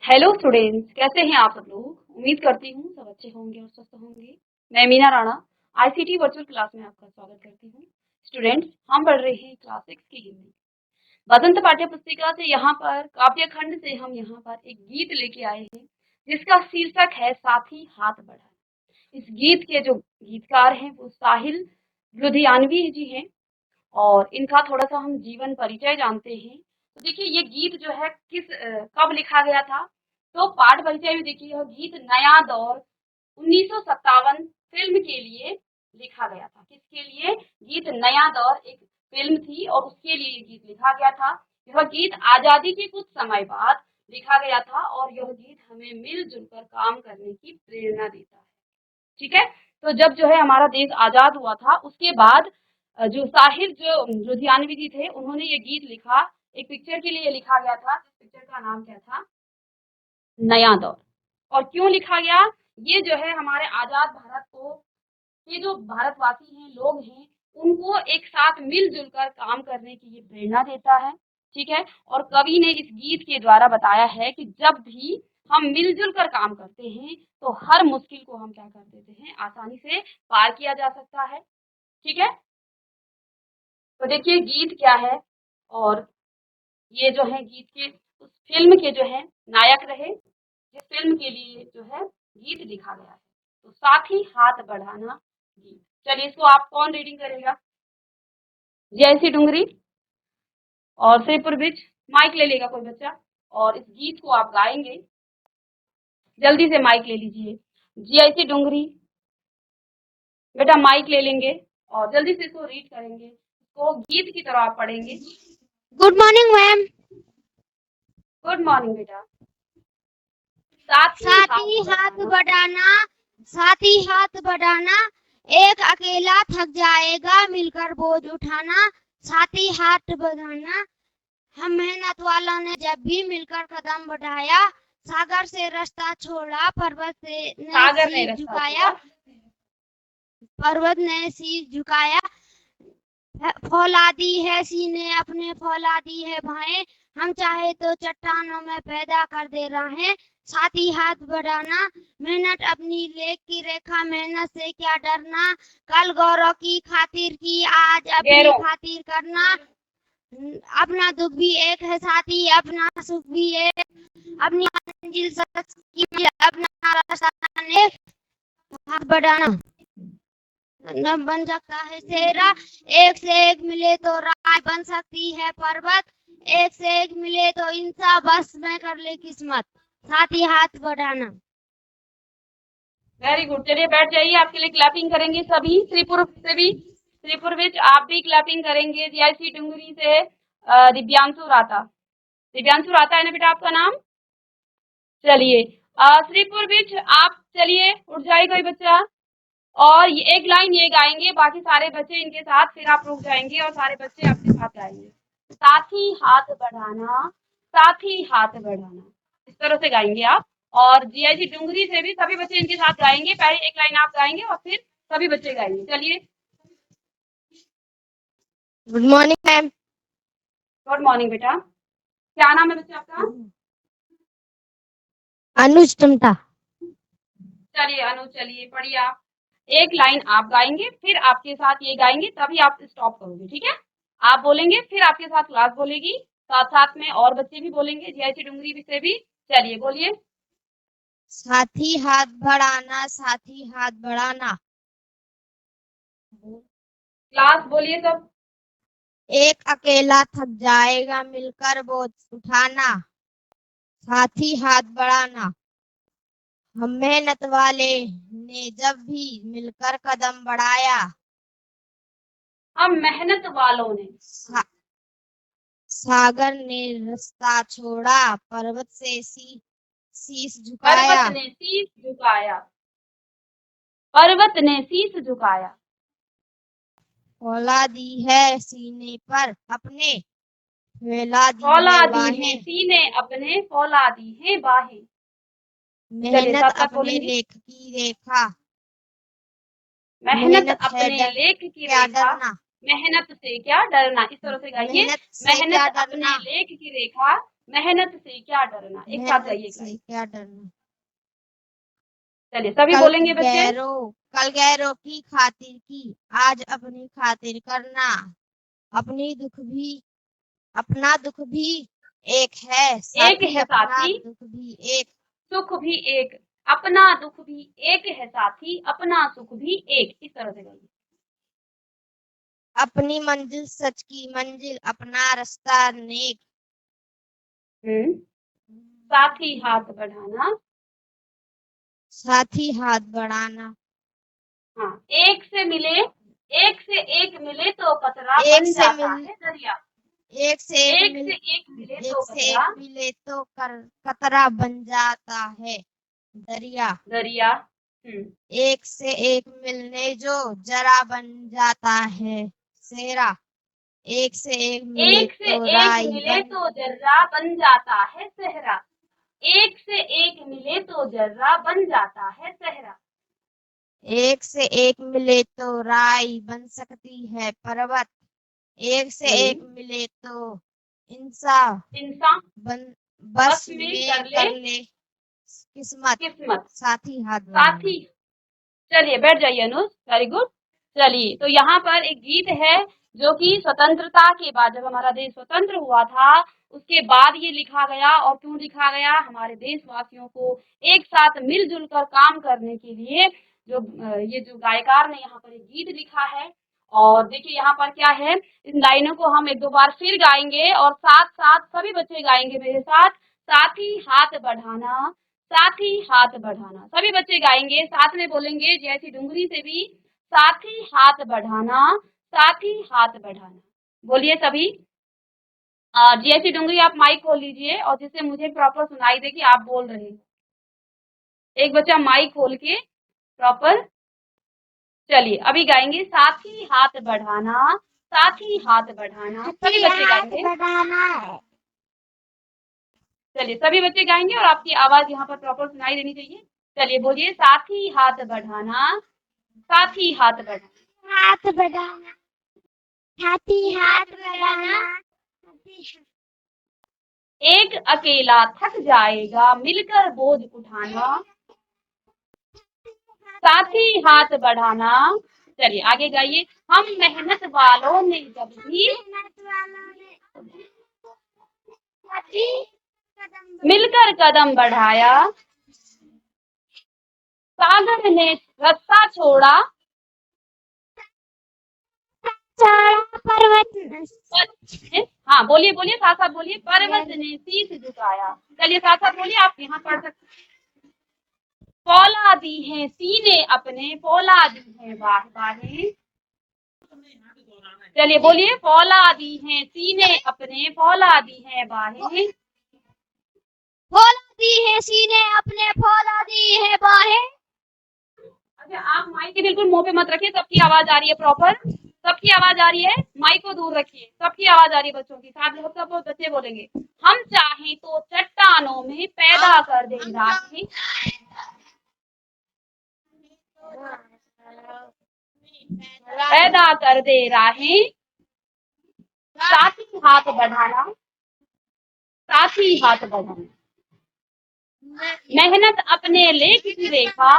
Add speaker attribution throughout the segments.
Speaker 1: Hello students, कैसे हैं आप सब लोग। उम्मीद करती हूँ सब अच्छे होंगे और स्वस्थ होंगे। मैं Meena Rana ICT virtual class में आपका स्वागत करती हूँ। स्टूडेंट्स, हम पढ़ रहे हैं क्लास 6 की हिंदी बसंत पाठ्य पुस्तिका से। यहाँ पर काव्य खंड से हम यहाँ पर एक गीत लेके आए हैं जिसका शीर्षक है साथी हाथ बढ़ा। इस गीत के जो गीतकार हैं वो साहिल लुधियानवी जी हैं और इनका थोड़ा सा हम जीवन परिचय जानते हैं। तो देखिए ये गीत जो है कब लिखा गया था। तो पाठ परिचय में देखिए यह गीत नया दौर 1957 फिल्म के लिए लिखा गया था। किसके लिए? गीत नया दौर एक फिल्म थी और उसके लिए ये गीत लिखा गया था। यह गीत आजादी के कुछ समय बाद लिखा गया था और यह गीत हमें मिलजुल कर काम करने की प्रेरणा देता है। ठीक है। तो जब जो है हमारा देश आजाद हुआ था उसके बाद जो साहिर जो लुधियानवी जी थे उन्होंने ये गीत लिखा। एक पिक्चर के लिए लिखा गया था जिस पिक्चर का नाम क्या था? नया दौर। और क्यों लिखा गया? ये जो है हमारे आजाद भारत को, ये जो भारतवासी हैं, लोग हैं, उनको एक साथ मिलजुल कर काम करने की ये प्रेरणा देता है। ठीक है। और कवि ने इस गीत के द्वारा बताया है कि जब भी हम मिलजुल कर काम करते हैं तो हर मुश्किल को हम क्या कर देते हैं, आसानी से पार किया जा सकता है। ठीक है। तो देखिए गीत क्या है और ये जो है गीत के उस फिल्म के जो है नायक रहे जिस फिल्म के लिए जो है गीत लिखा गया है। तो साथ ही हाथ बढ़ाना गीत। चलिए इसको आप कौन रीडिंग करेगा? जयसी डुंगरी और श्रीपुर बिच। माइक ले लेगा कोई बच्चा और इस गीत को आप गाएंगे। जल्दी से माइक ले लीजिए। जयसी डुंगरी बेटा माइक ले लेंगे और जल्दी से इसको रीड करेंगे, इसको गीत की तरह आप पढ़ेंगे।
Speaker 2: Good morning ma'am.
Speaker 1: Good morning बेटा। साथ ही
Speaker 2: साथी हाथ बढ़ाना, साथी हाथ बढ़ाना, एक अकेला थक जाएगा मिलकर बोझ उठाना। साथी हाथ बढ़ाना, हम मेहनत वालों ने जब भी मिलकर कदम बढ़ाया, सागर से रास्ता छोड़ा, पर्वत ने शीश झुकाया, पर्वत ने शीश झुकाया। फौलादी है सीने अपने, फौलादी है भाएं, हम चाहे तो चट्टानों में पैदा कर दे रहे हैं। साथी हाथ बढ़ाना, मेहनत अपनी लेख की रेखा, मेहनत से क्या डरना, कल गौरव की खातिर की आज अपनी खातिर करना। अपना दुख भी एक है साथी, अपना सुख भी एक, अपनी मंजिल सच की अपना रास्ता नेक। हाथ बढ़ाना न बन सकता है सेरा, एक से एक मिले तो राय बन सकती है पर्वत, एक से एक मिले तो इंसान बस में कर ले किस्मत। साथ ही हाथ बढ़ाना।
Speaker 1: Very good. चलिए बैठ जाइए, आपके लिए क्लैपिंग करेंगे सभी। श्रीपुर से भी, श्रीपुर विच आप भी क्लैपिंग करेंगे। जीआईसी डुंगरी से दिव्यांशु राता। दिव्यांशु राता है ना बेटा आपका नाम? चलिए श्रीपुर विच आप चलिए, उठ जाए कोई बच्चा और ये एक लाइन ये गाएंगे, बाकी सारे बच्चे इनके साथ, फिर आप रुक जाएंगे और सारे बच्चे आपके साथ गाएंगे। साथी हाथ बढ़ाना, साथी हाथ बढ़ाना, इस तरह से गाएंगे आप। और जीआईसी डुंगरी से भी सभी बच्चे इनके साथ गाएंगे। पहले एक लाइन आप गाएंगे और फिर सभी बच्चे गाएंगे। चलिए।
Speaker 2: Good morning ma'am.
Speaker 1: Good morning बेटा। क्या नाम है बच्चा आपका?
Speaker 2: अनुज टमटा।
Speaker 1: चलिए अनु, चलिए पढ़िए आप। एक लाइन आप गाएंगे, फिर आपके साथ ये गाएंगे, तभी आप स्टॉप करोगे। ठीक है। आप बोलेंगे फिर आपके साथ क्लास बोलेगी, साथ साथ में और बच्चे भी बोलेंगे जीआईसी डुंगरी से भी। चलिए बोलिए।
Speaker 2: साथी हाथ बढ़ाना, साथी हाथ बढ़ाना,
Speaker 1: क्लास बोलिए सब।
Speaker 2: एक अकेला थक जाएगा मिलकर बोझ उठाना। साथी हाथ बढ़ाना, हम मेहनत वाले ने जब भी मिलकर कदम बढ़ाया,
Speaker 1: हम मेहनत वालों ने,
Speaker 2: सागर ने रास्ता छोड़ा, पर्वत से शीश झुकाया,
Speaker 1: पर्वत ने शीश झुकाया, पर्वत ने शीश झुकाया।
Speaker 2: फौलादी है सीने पर अपने, फैलादी है
Speaker 1: फौलादी है
Speaker 2: बाहें,
Speaker 1: सीने अपने, फौलादी है बाहें।
Speaker 2: मेहनत
Speaker 1: साथ साथ
Speaker 2: अपने
Speaker 1: बोलेंगे।
Speaker 2: लेख की रेखा,
Speaker 1: मेहनत
Speaker 2: मेहनत है
Speaker 1: अपने
Speaker 2: डर
Speaker 1: लेख की
Speaker 2: क्या
Speaker 1: रेखा,
Speaker 2: डरना,
Speaker 1: मेहनत से क्या डरना, इस तरह से गाइए।
Speaker 2: मेहनत से क्या
Speaker 1: मेहनत अपने
Speaker 2: डरना,
Speaker 1: लेख की रेखा, मेहनत से क्या डरना, एक साथ
Speaker 2: मेहनत
Speaker 1: गाइएगा।
Speaker 2: से क्या डरना।
Speaker 1: चलिए सभी
Speaker 2: कल
Speaker 1: बोलेंगे बच्चे।
Speaker 2: गैरों की खातिर की, आज अपनी खातिर करना। अपनी दुख भी, अपना दुख भी एक है
Speaker 1: एक
Speaker 2: साथी,
Speaker 1: है
Speaker 2: अपना
Speaker 1: साथी,
Speaker 2: दुख भी एक।
Speaker 1: सुख भी एक, अपना दुख भी एक है साथी, अपना सुख भी एक, इस तरह से गाइए।
Speaker 2: अपनी मंजिल सच की मंजिल, अपना रास्ता नेक।
Speaker 1: साथी हाथ बढ़ाना,
Speaker 2: साथी हाथ बढ़ाना।
Speaker 1: हाँ, एक से मिले, एक से एक मिले तो कतरा
Speaker 2: एक
Speaker 1: बन
Speaker 2: से
Speaker 1: जाता
Speaker 2: मिल
Speaker 1: है दरिया।
Speaker 2: एक से एक
Speaker 1: एक
Speaker 2: मिल
Speaker 1: से एक मिले
Speaker 2: एक
Speaker 1: तो
Speaker 2: से एक
Speaker 1: कतरा
Speaker 2: मिले तो कतरा बन जाता है दरिया।
Speaker 1: दरिया।
Speaker 2: एक से एक मिलने जो जरा बन जाता है सेरा। एक से एक मिले
Speaker 1: एक से
Speaker 2: तो
Speaker 1: एक
Speaker 2: राई
Speaker 1: मिले
Speaker 2: बन
Speaker 1: तो जर्रा बन जाता है सहरा। एक से एक मिले तो जर्रा बन जाता है सहरा।
Speaker 2: एक से एक मिले तो राई बन सकती है पर्वत। एक से एक मिले तो इंसान
Speaker 1: इंसान
Speaker 2: बन
Speaker 1: बस
Speaker 2: बस
Speaker 1: में
Speaker 2: में
Speaker 1: कर
Speaker 2: कर ले किस्मत।
Speaker 1: किस्मत।
Speaker 2: साथी हाथ बढ़ाना।
Speaker 1: साथी, चलिए बैठ जाइए अनुज, वेरी गुड। चलिए तो यहाँ पर एक गीत है जो कि स्वतंत्रता के बाद, जब हमारा देश स्वतंत्र हुआ था उसके बाद ये लिखा गया। और क्यों लिखा गया, हमारे देशवासियों को एक साथ मिलजुल कर काम करने के लिए जो ये जो गायकार ने यहाँ पर एक गीत लिखा है। और देखिए यहाँ पर क्या है, इन लाइनों को हम एक दो बार फिर गाएंगे और साथ साथ सभी बच्चे गाएंगे मेरे साथ। साथी हाथ बढ़ाना, साथी हाथ बढ़ाना, सभी बच्चे गाएंगे, साथ में बोलेंगे जैसी डुंगरी से भी, साथी हाथ बढ़ाना, साथी हाथ बढ़ाना। बोलिए सभी। जैसी डुंगरी आप माइक खोल लीजिए और जिससे मुझे प्रॉपर सुनाई दे कि आप बोल रहे हैं। एक बच्चा माइक खोल के प्रॉपर। चलिए अभी गाएंगे, साथी हाथ बढ़ाना, साथी हाथ बढ़ाना, सभी बच्चे गाएंगे। चलिए सभी बच्चे गाएंगे और आपकी आवाज यहाँ पर प्रॉपर सुनाई देनी चाहिए। चलिए बोलिए, साथी हाथ बढ़ाना, साथी हाथ बढ़ाना।
Speaker 2: हाथ बढ़ाना, साथी हाथ बढ़ाना।
Speaker 1: एक अकेला थक जाएगा मिलकर बोझ उठाना, साथी हाथ बढ़ाना। चलिए आगे गाइए। हम मेहनत वालों ने जब भी मिलकर कदम बढ़ाया, सागर ने रास्ता छोड़ा,
Speaker 2: पर्वत।
Speaker 1: हाँ बोलिए बोलिए, साथ साथ बोलिए, पर्वत ने शीश झुकाया। चलिए साथ साथ बोलिए, आप यहाँ पढ़ सकते हैं। फौलादी हैं सीने अपने, फौलादी हैं बाहें। चलिए बोलिए, फौलादी हैं सीने अपने, फौलादी हैं बाहें।
Speaker 2: फौलादी है सीने अपने, फौलादी है बाहें।
Speaker 1: अच्छा आप माइक के बिल्कुल मुंह पे मत रखिए, सबकी आवाज आ रही है प्रॉपर, सबकी आवाज आ रही है। माइक को दूर रखिए, सबकी आवाज आ रही है बच्चों की। साथ में सब बच्चे बोलेंगे, हम चाहें तो चट्टानों में पैदा कर दे राखें, पैदा कर दे राहें, साथी हाथ बढ़ाना, साथी हाथ बढ़ाना। मेहनत अपने लेख की रेखा,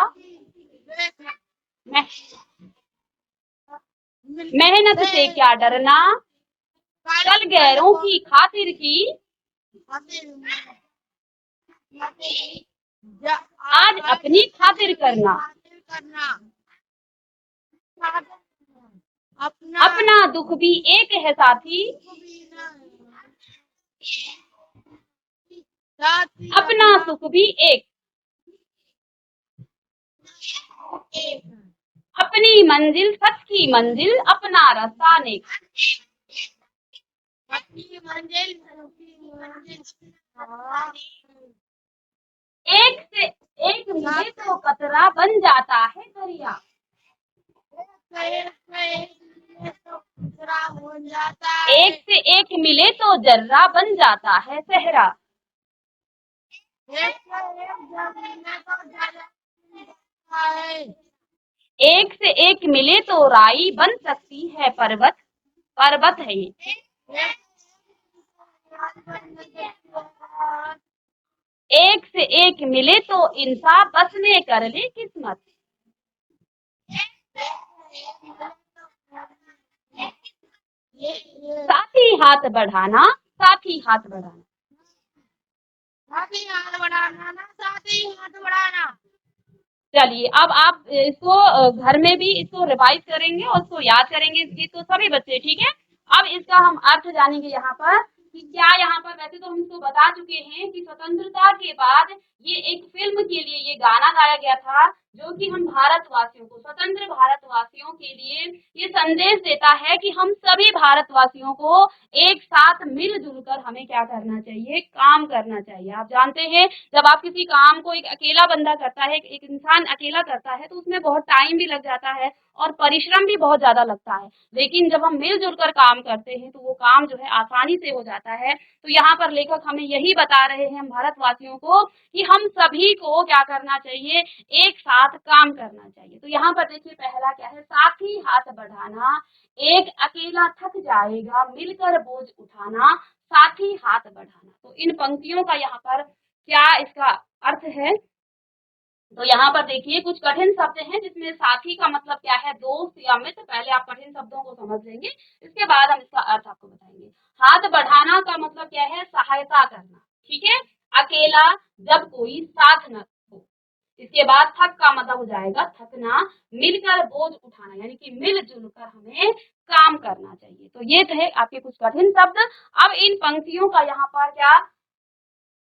Speaker 1: मेहनत से क्या डरना, कल गैरों की खातिर की, आज अपनी खातिर करना। अपना दुख भी एक है साथी, अपना सुख भी एक, अपनी मंजिल सच की मंजिल, अपना रास्ता नेक। एक से एक मिले तो कतरा बन जाता है दरिया। एक से एक मिले तो जर्रा बन जाता है सहरा। एक से एक मिले तो राई बन सकती है पर्वत, पर्वत है ये। एक से एक मिले तो इंसाफ बस में कर ले किस्मत। साथी हाथ बढ़ाना, साथी हाथ बढ़ाना।
Speaker 2: साथी हाथ बढ़ाना ना, साथी हाथ बढ़ाना।
Speaker 1: चलिए अब आप इसको घर में भी इसको रिवाइज करेंगे और इसको याद करेंगे इस गीत को सभी बच्चे, ठीक है। अब इसका हम अर्थ जानेंगे यहाँ पर कि क्या यहाँ पर, वैसे तो हम इसको बता चुके हैं कि स्वतंत्रता के बाद ये एक फिल्म के लिए ये गाना गाया गया था, जो कि हम भारतवासियों को, स्वतंत्र भारतवासियों के लिए ये संदेश देता है कि हम सभी भारतवासियों को एक साथ मिलजुल कर हमें क्या करना चाहिए, काम करना चाहिए। आप जानते हैं जब आप किसी काम को एक अकेला बंदा करता है, एक इंसान अकेला करता है, तो उसमें बहुत टाइम भी लग जाता है और परिश्रम भी बहुत ज्यादा लगता है। लेकिन जब हम मिलजुल कर काम करते हैं तो वो काम जो है आसानी से हो जाता है। तो यहाँ पर लेखक हमें यही बता रहे हैं हम भारतवासियों को कि हम सभी को क्या करना चाहिए, एक साथ काम करना चाहिए। तो यहाँ पर देखिए पहला क्या है, साथी हाथ बढ़ाना, एक अकेला थक जाएगा मिलकर बोझ उठाना, साथी हाथ बढ़ाना। तो इन पंक्तियों का यहाँ पर क्या इसका अर्थ है, तो यहाँ पर देखिए कुछ कठिन शब्द हैं जिसमें साथी का मतलब क्या है, दोस्त या मित्र। पहले आप कठिन शब्दों को समझ लेंगे, इसके बाद हम इसका अर्थ आपको बताएंगे। हाथ बढ़ाना का मतलब क्या है, सहायता करना, ठीक है, अकेला जब कोई साथ न हो। इसके बाद थक का मतलब हो जाएगा थकना, मिलकर बोझ उठाना, यानी कि मिलजुल कर हमें काम करना चाहिए। तो ये थे आपके कुछ कठिन शब्द। अब इन पंक्तियों का यहाँ पर क्या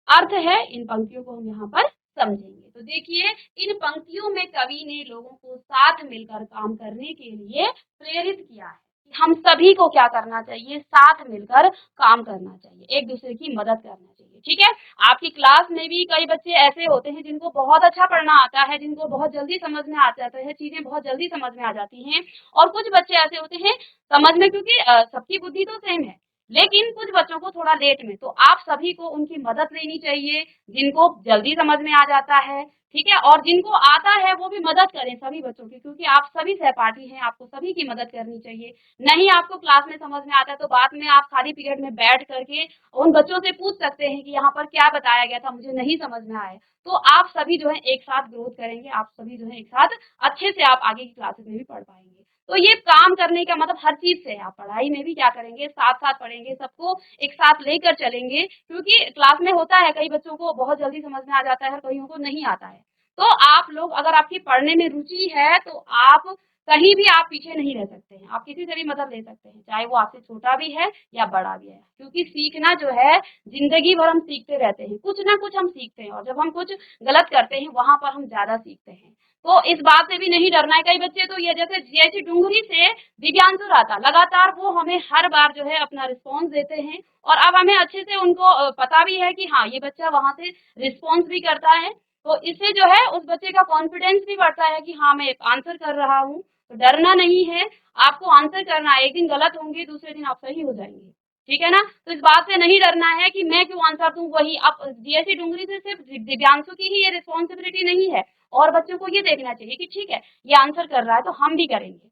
Speaker 1: अर्थ है, इन पंक्तियों को हम यहाँ पर समझेंगे। तो देखिए इन पंक्तियों में कवि ने लोगों को साथ मिलकर काम करने के लिए प्रेरित किया है। हम सभी को क्या करना चाहिए, साथ मिलकर काम करना चाहिए, एक दूसरे की मदद करना चाहिए, ठीक है। आपकी क्लास में भी कई बच्चे ऐसे होते हैं जिनको बहुत अच्छा पढ़ना आता है, जिनको बहुत जल्दी समझ में आ जाता है, चीजें बहुत जल्दी समझ में आ जाती हैं। और कुछ बच्चे ऐसे होते हैं समझ में, क्योंकि सबकी बुद्धि तो सेम है, लेकिन कुछ बच्चों को थोड़ा लेट में। तो आप सभी को उनकी मदद लेनी चाहिए, जिनको जल्दी समझ में आ जाता है, ठीक है, और जिनको आता है वो भी मदद करें सभी बच्चों की, क्योंकि आप सभी सहपाठी हैं, आपको सभी की मदद करनी चाहिए। नहीं आपको क्लास में समझ में आता है तो बाद में आप खाली पीरियड में बैठ करके उन बच्चों से पूछ सकते हैं कि यहाँ पर क्या बताया गया था, मुझे नहीं समझ में आया। तो आप सभी जो है एक साथ ग्रोथ करेंगे, आप सभी जो है एक साथ अच्छे से आप आगे की क्लासेस में भी पढ़ पाएंगे। तो ये काम करने का मतलब हर चीज से, आप पढ़ाई में भी क्या करेंगे, साथ साथ पढ़ेंगे, सबको एक साथ लेकर चलेंगे, क्योंकि क्लास में होता है कई बच्चों को बहुत जल्दी समझ में आ जाता है और कईयों को नहीं आता है। तो आप लोग अगर आपकी पढ़ने में रुचि है तो आप कहीं भी आप पीछे नहीं रह सकते हैं, आप किसी से भी मदद ले सकते हैं, चाहे वो आपसे छोटा भी है या बड़ा भी है, क्योंकि सीखना जो है जिंदगी भर हम सीखते रहते हैं, कुछ ना कुछ हम सीखते हैं, और जब हम कुछ गलत करते हैं वहां पर हम ज्यादा सीखते हैं। तो इस बात से भी नहीं डरना है। कई बच्चे तो ये जैसे डुंगरी से दिव्यांशु रहा, लगातार वो हमें हर बार जो है अपना रिस्पॉन्स देते हैं, और अब हमें अच्छे से उनको पता भी है कि हाँ ये बच्चा वहां से रिस्पॉन्स भी करता है। तो इससे जो है उस बच्चे का कॉन्फिडेंस भी बढ़ता है कि हाँ मैं आंसर कर रहा हूँ। तो डरना नहीं है, आपको आंसर करना है, एक दिन गलत होंगे दूसरे दिन आप सही हो जाएंगे, ठीक है ना। तो इस बात से नहीं डरना है कि मैं क्यों आंसर दूं, वही अब डीएससी डुंगरी से सिर्फ दिव्यांशु की ही ये रिस्पॉन्सिबिलिटी नहीं है, और बच्चों को ये देखना चाहिए कि ठीक है ये आंसर कर रहा है तो हम भी करेंगे,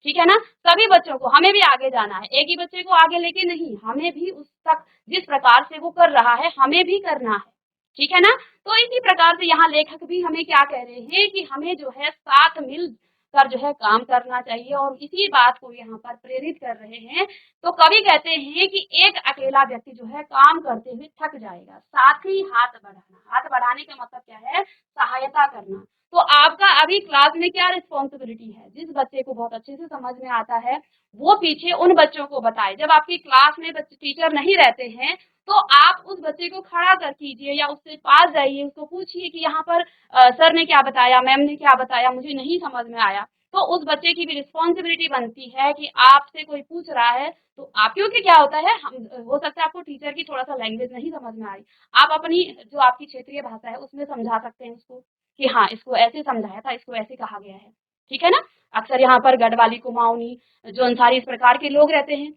Speaker 1: ठीक है ना। सभी बच्चों को, हमें भी आगे जाना है, एक ही बच्चे को आगे लेके नहीं, हमें भी उस तक जिस प्रकार से वो कर रहा है हमें भी करना है, ठीक है ना। तो इसी प्रकार से यहाँ लेखक भी हमें क्या कह रहे हैं कि हमें जो है साथ मिल कर जो है काम करना चाहिए, और इसी बात को यहाँ पर प्रेरित कर रहे हैं। तो कवि कहते हैं कि एक अकेला व्यक्ति जो है काम करते हुए थक जाएगा, साथ ही हाथ बढ़ाना, हाथ बढ़ाने का मतलब क्या है, सहायता करना। तो आपका अभी क्लास में क्या रिस्पॉन्सिबिलिटी है, जिस बच्चे को बहुत अच्छे से समझ में आता है वो पीछे उन बच्चों को बताए। जब आपकी क्लास में बच्चे टीचर नहीं रहते हैं तो आप उस बच्चे को खड़ा कर कीजिए या उससे पास जाइए, उसको पूछिए कि यहाँ पर सर ने क्या बताया, मैम ने क्या बताया, मुझे नहीं समझ में आया। तो उस बच्चे की भी रिस्पॉन्सिबिलिटी बनती है कि आपसे कोई पूछ रहा है तो आप, क्योंकि क्या होता है हम, हो सकता है आपको टीचर की थोड़ा सा लैंग्वेज नहीं समझ में आई, आप अपनी जो आपकी क्षेत्रीय भाषा है उसमें समझा सकते हैं उसको कि हाँ इसको ऐसे समझाया था, इसको ऐसे कहा गया है, ठीक है ना। अक्सर यहाँ पर गढ़वाली, कुमाऊनी, जो अंसारी, इस प्रकार के लोग रहते हैं।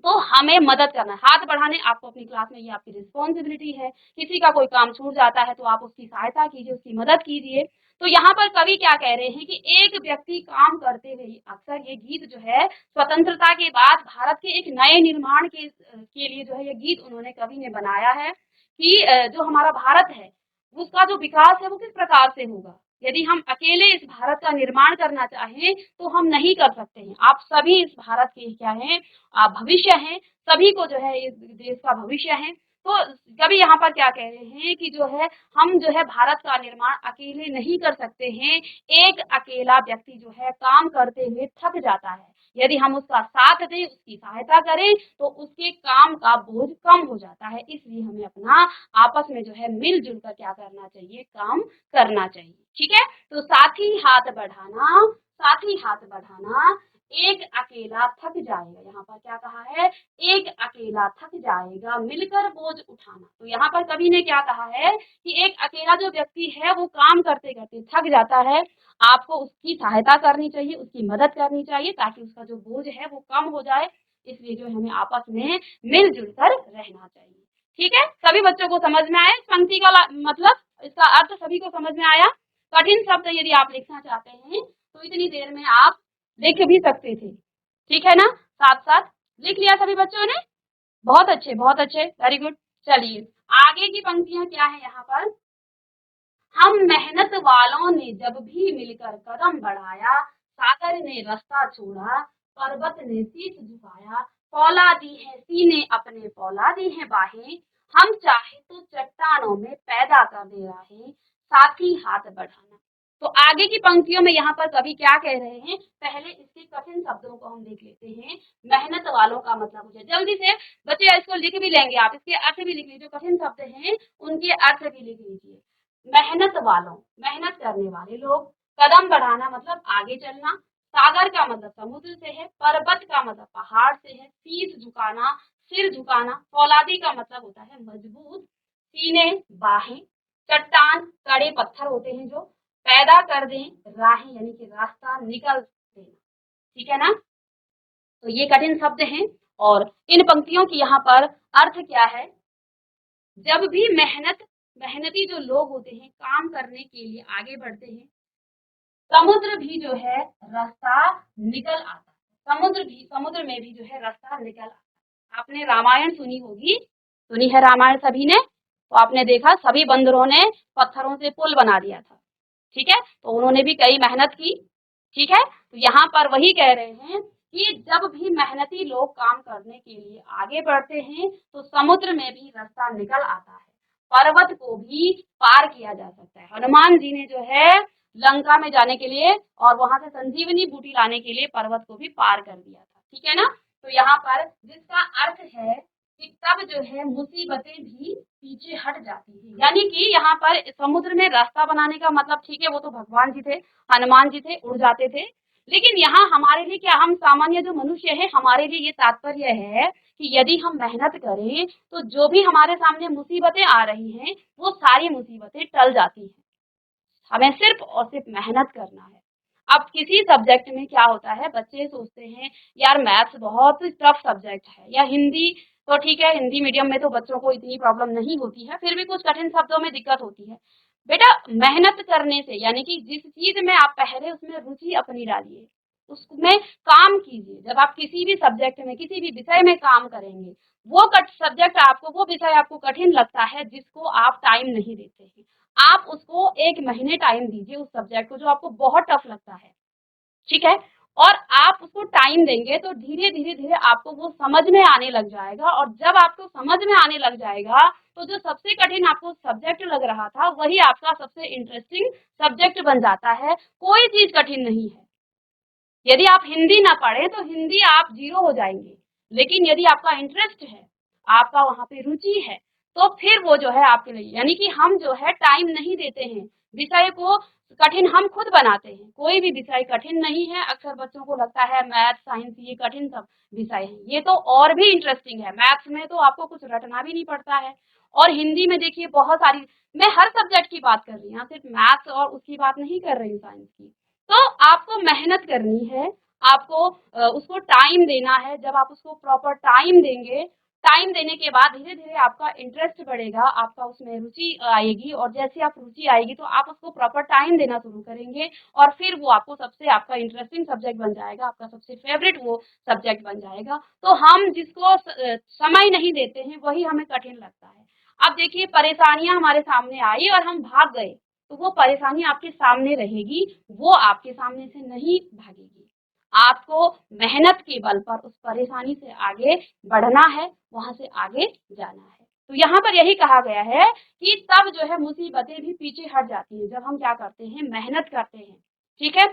Speaker 1: तो हमें मदद करना है, हाथ बढ़ाने, आपको अपनी क्लास में ये आपकी रिस्पॉन्सिबिलिटी है। किसी का कोई काम छूट जाता है तो आप उसकी सहायता कीजिए, उसकी मदद कीजिए। तो यहाँ पर कवि क्या कह रहे हैं कि एक व्यक्ति काम करते हुए, अक्सर ये गीत जो है स्वतंत्रता के बाद भारत के एक नए निर्माण के लिए जो है ये गीत उन्होंने कवि ने बनाया है कि जो हमारा भारत है उसका जो विकास है वो किस प्रकार से होगा। यदि हम अकेले इस भारत का निर्माण करना चाहें तो हम नहीं कर सकते हैं। आप सभी इस भारत के क्या हैं, भविष्य हैं, सभी को जो है इस देश का भविष्य है। तो कभी यहाँ पर क्या कह रहे हैं कि जो है हम जो है भारत का निर्माण अकेले नहीं कर सकते हैं। एक अकेला व्यक्ति जो है काम करते हुए थक जाता है, यदि हम उसका साथ दें, उसकी सहायता करें तो उसके काम का बोझ कम हो जाता है। इसलिए हमें अपना आपस में जो है मिलजुल कर क्या करना चाहिए, काम करना चाहिए। ठीक है, तो साथी हाथ बढ़ाना, साथी हाथ बढ़ाना, एक अकेला थक जाएगा। यहाँ पर क्या कहा है, एक अकेला थक जाएगा, मिलकर बोझ उठाना। तो यहाँ पर कवि ने क्या कहा है कि एक अकेला जो व्यक्ति है वो काम करते करते थक जाता है, आपको उसकी सहायता करनी चाहिए, उसकी मदद करनी चाहिए ताकि उसका जो बोझ है वो कम हो जाए। इसलिए जो हमें आपस में मिलजुल कर रहना चाहिए। ठीक है, सभी बच्चों को समझ में आया इस पंक्ति का मतलब, इसका अर्थ सभी को समझ में आया। कठिन शब्द यदि आप लिखना चाहते हैं तो इतनी देर में आप लिख भी सकते थे। ठीक है ना, साथ साथ लिख लिया सभी बच्चों ने, बहुत अच्छे बहुत अच्छे, वेरी गुड। चलिए आगे की पंक्तियां क्या है यहाँ पर, हम मेहनत वालों ने जब भी मिलकर कदम बढ़ाया, सागर ने रास्ता छोड़ा, पर्वत ने शीश झुकाया, फौलादी है सीने अपने फौलादी है बाहें, हम चाहे तो चट्टानों में पैदा कर दे राहें, साथी हाथ बढ़ाना। तो आगे की पंक्तियों में यहाँ पर कवि क्या कह रहे हैं, पहले इसके कठिन शब्दों को हम देख लेते हैं। मेहनत वालों का मतलब मुझे जल्दी से बच्चे इसको लिख भी लेंगे, आप इसके अर्थ भी लिख लीजिए, जो कठिन शब्द हैं उनके अर्थ भी लिख लीजिए। मेहनत वालों, मेहनत करने वाले लोग, कदम बढ़ाना मतलब आगे चलना, सागर का मतलब समुद्र से है, पर्वत का मतलब पहाड़ से है, शीश झुकाना सिर झुकाना, फौलादी का मतलब होता है मजबूत, सीने बाहें, चट्टान कड़े पत्थर होते हैं जो, पैदा कर दें राहें यानी कि रास्ता निकल देना। ठीक है ना, तो ये कठिन शब्द हैं और इन पंक्तियों की यहाँ पर अर्थ क्या है, जब भी मेहनती जो लोग होते हैं काम करने के लिए आगे बढ़ते हैं, समुद्र भी जो है रास्ता निकल आता है, समुद्र में भी जो है रास्ता निकल आता है। आपने रामायण सुनी होगी, सुनी है रामायण सभी ने, तो आपने देखा सभी बंदरों ने पत्थरों से पुल बना दिया था। ठीक है, तो उन्होंने भी कई मेहनत की। ठीक है, तो यहाँ पर वही कह रहे हैं कि जब भी मेहनती लोग काम करने के लिए आगे बढ़ते हैं तो समुद्र में भी रास्ता निकल आता है, पर्वत को भी पार किया जा सकता है। हनुमान जी ने जो है लंका में जाने के लिए और वहां से संजीवनी बूटी लाने के लिए पर्वत को भी पार कर दिया था। ठीक है ना, तो यहाँ पर जिसका अर्थ है कि तब जो है मुसीबतें भी पीछे हट जाती है, यानी कि यहाँ पर समुद्र में रास्ता बनाने का मतलब, ठीक है वो तो भगवान जी थे, हनुमान जी थे, उड़ जाते थे, लेकिन यहाँ हमारे लिए क्या, हम सामान्य जो मनुष्य है, हमारे लिए ये तात्पर्य है कि यदि हम मेहनत करें तो जो भी हमारे सामने मुसीबतें आ रही हैं वो सारी मुसीबतें टल जाती हैं। हमें सिर्फ और सिर्फ मेहनत करना है। अब किसी सब्जेक्ट में क्या होता है, बच्चे सोचते हैं यार मैथ्स बहुत टफ सब्जेक्ट है, या हिंदी तो ठीक है, हिंदी मीडियम में तो बच्चों को इतनी प्रॉब्लम नहीं होती है, फिर भी कुछ कठिन शब्दों में दिक्कत होती है। बेटा मेहनत करने से, यानी कि जिस चीज में आप पहले उसमें रुचि अपनी डालिए, उसमें काम कीजिए। जब आप किसी भी सब्जेक्ट में, किसी भी विषय में काम करेंगे, वो सब्जेक्ट आपको, वो विषय आपको कठिन लगता है जिसको आप टाइम नहीं देते हैं, आप उसको 1 महीने टाइम दीजिए उस सब्जेक्ट को जो आपको बहुत टफ लगता है। ठीक है, और आप उसको टाइम देंगे तो धीरे धीरे धीरे आपको वो समझ में आने लग जाएगा, और जब आपको समझ में आने लग जाएगा तो जो सबसे कठिन आपको सब्जेक्ट लग रहा था वही आपका सबसे इंटरेस्टिंग सब्जेक्ट बन जाता है। कोई चीज कठिन नहीं है। यदि आप हिंदी ना पढ़े तो हिंदी आप 0 हो जाएंगे, लेकिन यदि आपका इंटरेस्ट है, आपका वहां पे रुचि है, तो फिर वो जो है आपके लिए, यानी कि हम जो है टाइम नहीं देते हैं, विषय को कठिन हम खुद बनाते हैं। कोई भी विषय कठिन नहीं है। अक्सर बच्चों को लगता है मैथ साइंस ये कठिन सब विषय है, ये तो और भी इंटरेस्टिंग है। मैथ्स में तो आपको कुछ रटना भी नहीं पड़ता है, और हिंदी में देखिए बहुत सारी, मैं हर सब्जेक्ट की बात कर रही हूँ, सिर्फ मैथ्स और उसकी बात नहीं कर रही हूँ, साइंस की। तो आपको मेहनत करनी है, आपको उसको टाइम देना है। जब आप उसको प्रॉपर टाइम देंगे टाइम देने के बाद धीरे धीरे आपका इंटरेस्ट बढ़ेगा, आपका उसमें रुचि आएगी, और जैसे आप रुचि आएगी तो आप उसको प्रॉपर टाइम देना शुरू करेंगे, और फिर वो आपको सबसे आपका इंटरेस्टिंग सब्जेक्ट बन जाएगा, आपका सबसे फेवरेट वो सब्जेक्ट बन जाएगा। तो हम जिसको समय नहीं देते हैं वही हमें कठिन लगता है। अब देखिए, परेशानियां हमारे सामने आई और हम भाग गए, तो वो परेशानी आपके सामने रहेगी, वो आपके सामने से नहीं भागेगी। आपको मेहनत के बल पर उस परेशानी से आगे बढ़ना है, वहां से आगे जाना है। तो यहाँ पर यही कहा गया है कि तब जो है मुसीबतें भी पीछे हट जाती हैं, जब हम क्या करते हैं, मेहनत करते हैं। ठीक है,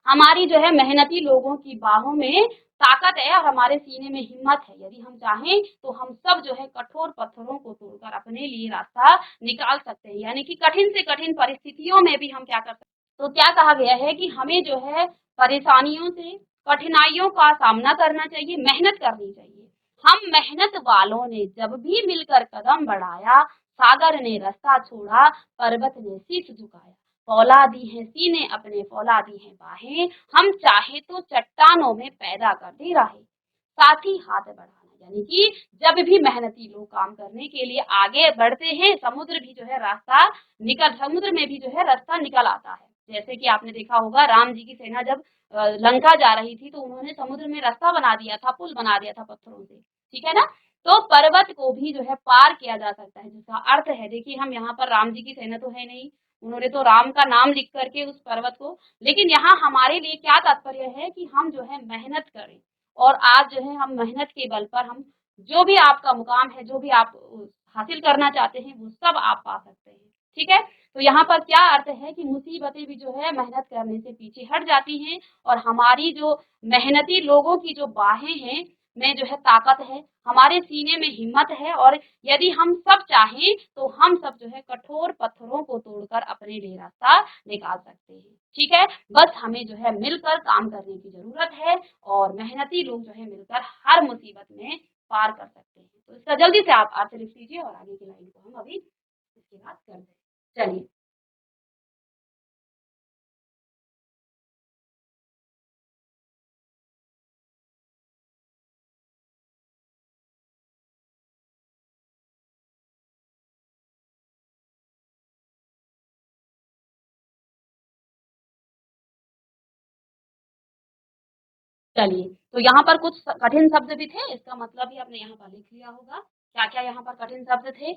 Speaker 1: हमारी जो है मेहनती लोगों की बाहों में ताकत है और हमारे सीने में हिम्मत है। यदि हम चाहें तो हम सब जो है कठोर पत्थरों को तोड़कर अपने लिए रास्ता निकाल सकते हैं, यानी कि कठिन से कठिन परिस्थितियों में भी हम क्या कर सकते हैं। तो क्या कहा गया है कि हमें जो है परेशानियों से, कठिनाइयों का सामना करना चाहिए, मेहनत करनी चाहिए। हम मेहनत वालों ने जब भी मिलकर कदम बढ़ाया, सागर ने रास्ता छोड़ा, पर्वत ने शीश झुकाया, फौलादी हैं सीने अपने, फौलादी हैं बाहें, हम चाहे तो चट्टानों में पैदा कर दे राहें, साथ ही हाथ बढ़ाना। यानी कि जब भी मेहनती लोग काम करने के लिए आगे बढ़ते हैं, समुद्र भी जो है रास्ता समुद्र में भी जो है रास्ता निकल आता है। जैसे कि आपने देखा होगा, राम जी की सेना जब लंका जा रही थी तो उन्होंने समुद्र में रास्ता बना दिया था, पुल बना दिया था पत्थरों से। ठीक है ना। तो पर्वत को भी जो है पार किया जा सकता है, जिसका अर्थ है, देखिए हम यहाँ पर राम जी की सेना तो है नहीं, उन्होंने तो राम का नाम लिख करके उस पर्वत को, लेकिन यहाँ हमारे लिए क्या तात्पर्य है कि हम जो है मेहनत करें, और आज जो है हम मेहनत के बल पर हम जो भी आपका मुकाम है, जो भी आप हासिल करना चाहते हैं, वो सब आप पा सकते हैं। ठीक है, तो यहाँ पर क्या अर्थ है कि मुसीबतें भी जो है मेहनत करने से पीछे हट जाती हैं, और हमारी जो मेहनती लोगों की जो बाहें हैं में जो है ताकत है, हमारे सीने में हिम्मत है, और यदि हम सब चाहें तो हम सब जो है कठोर पत्थरों को तोड़कर अपने लिए रास्ता निकाल सकते हैं। ठीक है, बस हमें जो है मिलकर काम करने की जरूरत है, और मेहनती लोग जो है मिलकर हर मुसीबत में पार कर सकते हैं। तो इसका जल्दी से आप अर्थ लिख लीजिए, और आगे की लाइन को हम अभी इसके बाद कर दें। चलिए, चलिए, तो यहाँ पर कुछ कठिन शब्द भी थे, इसका मतलब भी आपने यहाँ पर लिख लिया होगा। क्या क्या यहाँ पर कठिन शब्द थे।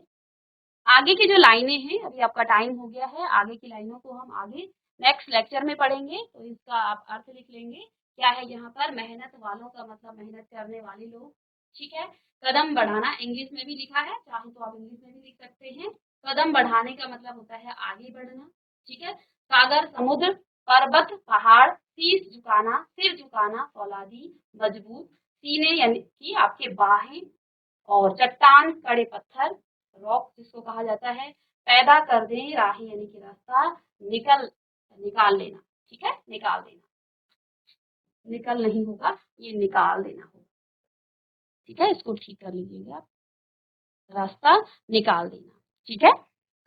Speaker 1: आगे की जो लाइनें हैं, अभी आपका टाइम हो गया है, आगे की लाइनों को हम आगे नेक्स्ट लेक्चर में पढ़ेंगे, तो इसका आप अर्थ लिख लेंगे। क्या है यहाँ पर, मेहनत वालों का मतलब मेहनत करने वाले लोग। ठीक है, कदम बढ़ाना इंग्लिश में भी लिखा है, चाहे तो आप इंग्लिश में भी लिख सकते हैं। कदम बढ़ाने का मतलब होता है आगे बढ़ना। ठीक है, सागर समुद्र, पर्वत पहाड़, शीश झुकाना सिर झुकाना, फौलादी मजबूत, सीने यानी कि आपके बाहें, और चट्टान कड़े पत्थर, रॉक जिसको कहा जाता है, पैदा कर दें राही यानी कि रास्ता, निकाल लेना। ठीक है, निकाल देना, निकल नहीं होगा, ये निकाल देना होगा। ठीक है, इसको ठीक कर लीजिएगा, रास्ता निकाल देना। ठीक है,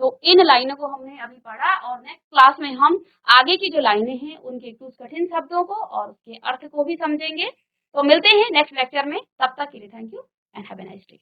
Speaker 1: तो इन लाइनों को हमने अभी पढ़ा, और नेक्स्ट क्लास में हम आगे की जो लाइनें हैं उनके कुछ कठिन शब्दों को और उसके अर्थ को भी समझेंगे। तो मिलते हैं नेक्स्ट लेक्चर में, तब तक के लिए thank you and have a nice day.